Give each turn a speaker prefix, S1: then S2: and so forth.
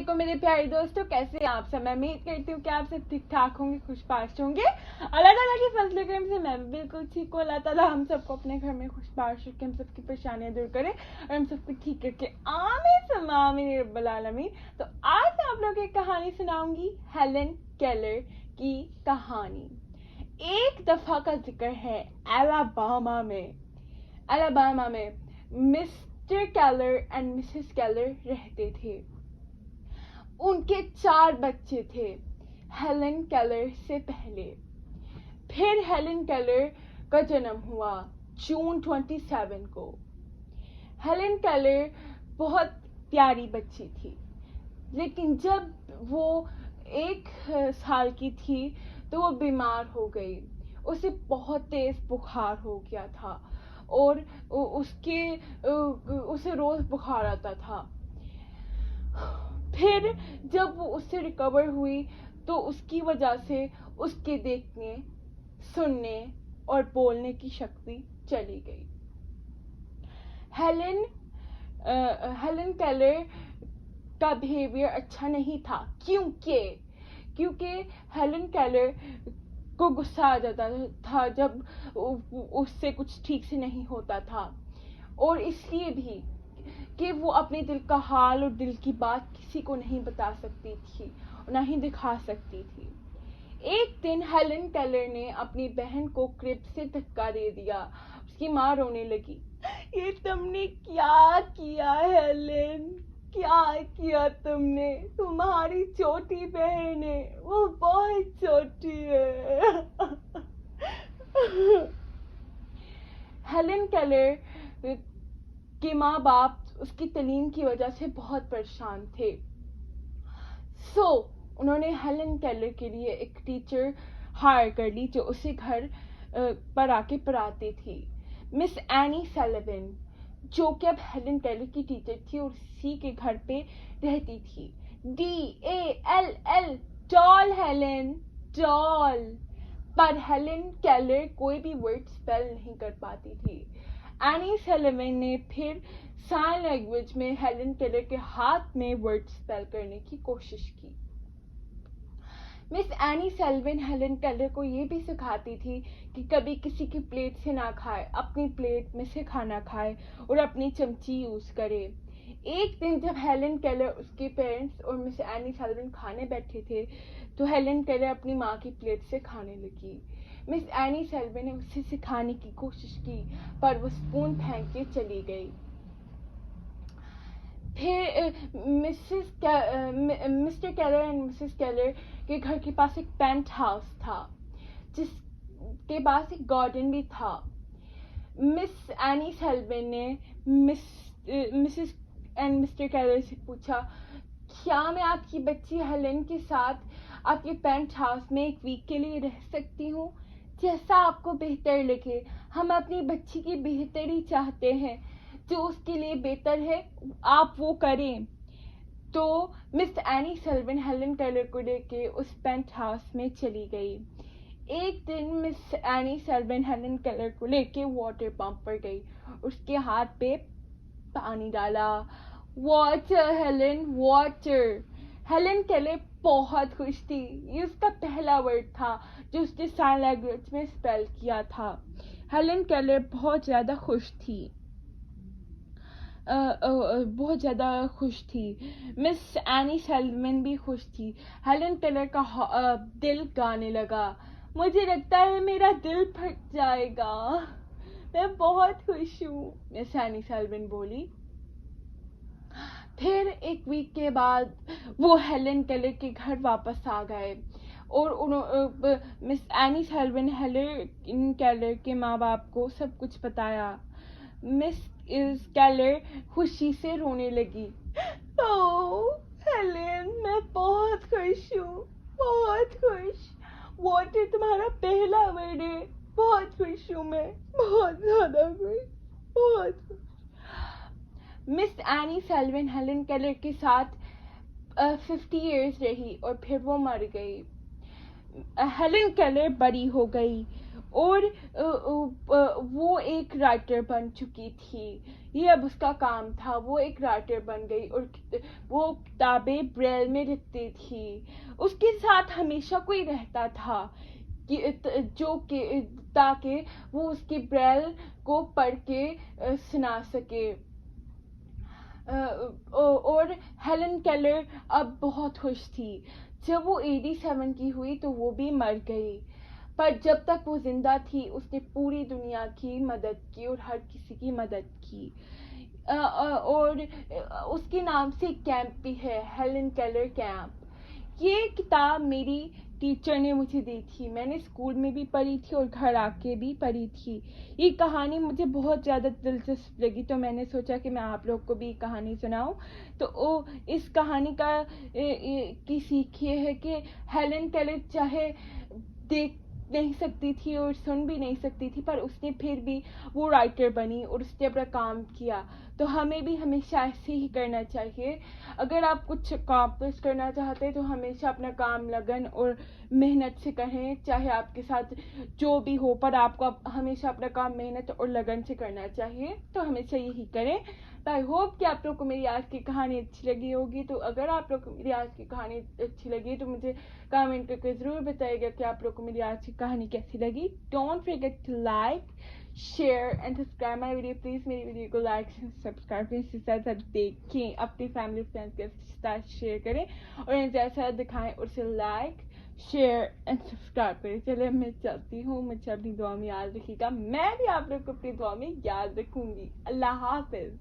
S1: علیکم میرے پیارے دوستوں، کیسے ہیں آپ سب؟ میں امید کرتی ہوں کہ آپ سب ٹھیک ٹھاک ہوں گے، خوش باش ہوں گے۔ اللہ تعالیٰ کی فضل و کرم سے میں بھی بالکل ٹھیک ہوں۔ اللہ تعالیٰ ہم سب کو اپنے گھر میں خوش باش رکھے، ہم سب کی پریشانیاں دور کرے اور ہم سب کو ٹھیک رکھے، آمین ثم آمین رب العالمین۔ تو آج میں آپ لوگوں کو ایک کہانی سناؤں گی، ہیلن کیلر کی کہانی۔ ایک دفعہ کا ذکر ہے الاباما میں Mr Keller and Mrs Keller رہتے تھے۔ ان کے 4 بچے تھے ہیلن کیلر سے پہلے۔ پھر ہیلن کیلر کا جنم ہوا جون 27 کو۔ ہیلن کیلر بہت پیاری بچی تھی، لیکن جب وہ 1 سال کی تھی تو وہ بیمار ہو گئی۔ اسے بہت تیز بخار ہو گیا تھا اور اسے روز بخار آتا تھا۔ پھر جب وہ اس سے ریکور ہوئی تو اس کی وجہ سے اس کے دیکھنے، سننے اور بولنے کی شکتی چلی گئی۔ ہیلن کیلر کا بیہیویئر اچھا نہیں تھا، کیونکہ ہیلن کیلر کو غصہ آ جاتا تھا جب اس سے کچھ ٹھیک سے نہیں ہوتا تھا، اور اس لیے بھی کہ وہ اپنے دل کا حال اور دل کی بات کسی کو نہیں بتا سکتی تھی اور نہ ہی دکھا سکتی تھی۔ ایک دن ہیلن کیلر نے اپنی بہن کو کرب سے دھکا دے دیا۔ اس کی ماں رونے لگی، یہ تم نے کیا کیا ہیلن؟ کیا کیا تم نے؟ تمہاری چھوٹی بہن ہے، وہ بہت چھوٹی ہے۔ ہیلن کیلر کے ماں باپ اس کی تعلیم کی وجہ سے بہت پریشان تھے، انہوں نے ہیلن کیلر کے لیے ایک ٹیچر ہائر کر لی جو اسے گھر پر آ کے پڑھاتی تھی، مس اینی سلیون، جو کہ اب ہیلن کیلر کی ٹیچر تھی اور اسی کے گھر پہ رہتی تھی۔ DALL ڈال ہیلن، ڈال۔ پر ہیلن کیلر کوئی بھی ورڈ سپیل نہیں کر پاتی تھی۔ اینی سلیون نے پھر سائن لینگویج میں ہیلن کیلر کے ہاتھ میں ورڈ سپیل کرنے کی کوشش کی۔ مس اینی سلیون ہیلن کیلر کو یہ بھی سکھاتی تھی کہ کبھی کسی کی پلیٹ سے نہ کھائے، اپنی پلیٹ میں سے کھانا کھائے اور اپنی چمچی یوز کرے۔ ایک دن جب ہیلن کیلر، اس کے پیرنٹس اور مس اینی سلیون کھانے بیٹھے تھے تو ہیلن کیلر اپنی ماں کی پلیٹ سے کھانے لگی۔ مس اینی سلیون نے اسے سکھانے کی کوشش کی پر وہ اسپون پھینک کے چلی گئی۔ پھر Mr Keller and Mrs Keller کے گھر کے پاس ایک پینٹ ہاؤس تھا جس کے پاس ایک گارڈن بھی تھا۔ مس اینی سلیون نے مسز اینڈ مسٹر کیلر سے پوچھا، کیا میں آپ کی بچی ہیلن کے ساتھ آپ کے پینٹ ہاؤس میں 1 ویک کے لیے رہ سکتی ہوں؟ جیسا آپ کو بہتر لگے، ہم اپنی بچی کی بہتری چاہتے ہیں، جو اس کے لیے بہتر ہے آپ وہ کریں۔ تو مس اینی سلیون ہیلن کیلر کو لے کے اس پینٹ ہاؤس میں چلی گئی۔ ایک دن مس اینی سلیون ہیلن کیلر کو لے کے واٹر پمپ پر گئی، اس کے ہاتھ پہ پانی ڈالا۔ Water Helen, water. Helen Keller بہت خوش تھی، یہ اس کا پہلا ورڈ تھا جو اس نے سائن لینگویج میں اسپیل کیا تھا۔ ہیلن کیلر بہت زیادہ خوش تھی۔ مس اینی سلیون بھی خوش تھی۔ ہیلن کیلر کا دل گانے لگا، مجھے لگتا ہے میرا دل پھٹ جائے گا، میں بہت خوش ہوں، مس اینی سلیون بولی۔ پھر 1 ویک کے بعد وہ ہیلن کیلر کے گھر واپس آ گئے اور مس اینی سلیون ہیلن کیلر کے ماں باپ کو سب کچھ بتایا۔ مس کیلر خوشی سے رونے لگی، ہیلن میں بہت خوش ہوں، بہت خوش۔ واٹر تمہارا پہلا ورڈ ہے، بہت خوش ہوں میں، بہت زیادہ خوش، بہت خوش۔ مس اینی سلیون ہیلن کیلر کے ساتھ 50 ایئرز رہی اور پھر وہ مر گئی۔ ہیلن کیلر بڑی ہو گئی اور وہ ایک رائٹر بن چکی تھی. یہ اب اس کا کام تھا, وہ ایک رائٹر بن گئی اور وہ کتابیں بریل میں لکھتی تھی. اس کے ساتھ ہمیشہ کوئی رہتا تھا جو کہ تاکہ وہ اس کے بریل کو پڑھ کے سنا سکے. اور ہیلن کیلر اب بہت خوش تھی. جب وہ 87 کی ہوئی تو وہ بھی مر گئی, پر جب تک وہ زندہ تھی اس نے پوری دنیا کی مدد کی اور ہر کسی کی مدد کی. اور اس کے نام سے کیمپ بھی ہے, ہیلن کیلر کیمپ. یہ کتاب میری ٹیچر نے مجھے دی تھی, میں نے اسکول میں بھی پڑھی تھی اور گھر آ کے بھی پڑھی تھی. یہ کہانی مجھے بہت زیادہ دلچسپ لگی تو میں نے سوچا کہ میں آپ لوگ کو بھی کہانی سناؤں. تو اس کہانی کی سیکھ یہ ہے کہ ہیلن کیلر چاہے دیکھ نہیں سکتی تھی اور سن بھی نہیں سکتی تھی, پر اس نے پھر بھی وہ رائٹر بنی اور اس نے اپنا کام کیا. تو ہمیں بھی ہمیشہ ایسے ہی کرنا چاہیے. اگر آپ کچھ اکامپلش کرنا چاہتے ہیں تو ہمیشہ اپنا کام لگن اور محنت سے کریں, چاہے آپ کے ساتھ جو بھی ہو, پر آپ کو ہمیشہ اپنا کام محنت اور لگن سے کرنا چاہیے. تو ہمیشہ یہی کریں. تو آئی ہوپ کہ آپ لوگ کو میری آج کی کہانی اچھی لگی ہوگی. تو اگر آپ لوگ کو میری آج کی کہانی اچھی لگی تو مجھے کامنٹ کر کے ضرور بتائیے گا کہ آپ لوگ کو میری آج کی کہانی کیسی لگی. Don't forget to like, share and subscribe my video. Please میری ویڈیو کو لائک سبسکرائب کریں, اس کے ساتھ ساتھ دیکھیں, اپنی فیملی فرینڈس کے ساتھ شیئر کریں اور انہیں جیسا دکھائیں اور اسے لائک شیئر اینڈ سبسکرائب کریں. چلے میں چلتی ہوں, مجھے اپنی دعا میں یاد رکھیے گا, میں بھی آپ لوگ کو اپنی دعا میں یاد رکھوں گی. اللہ حافظ.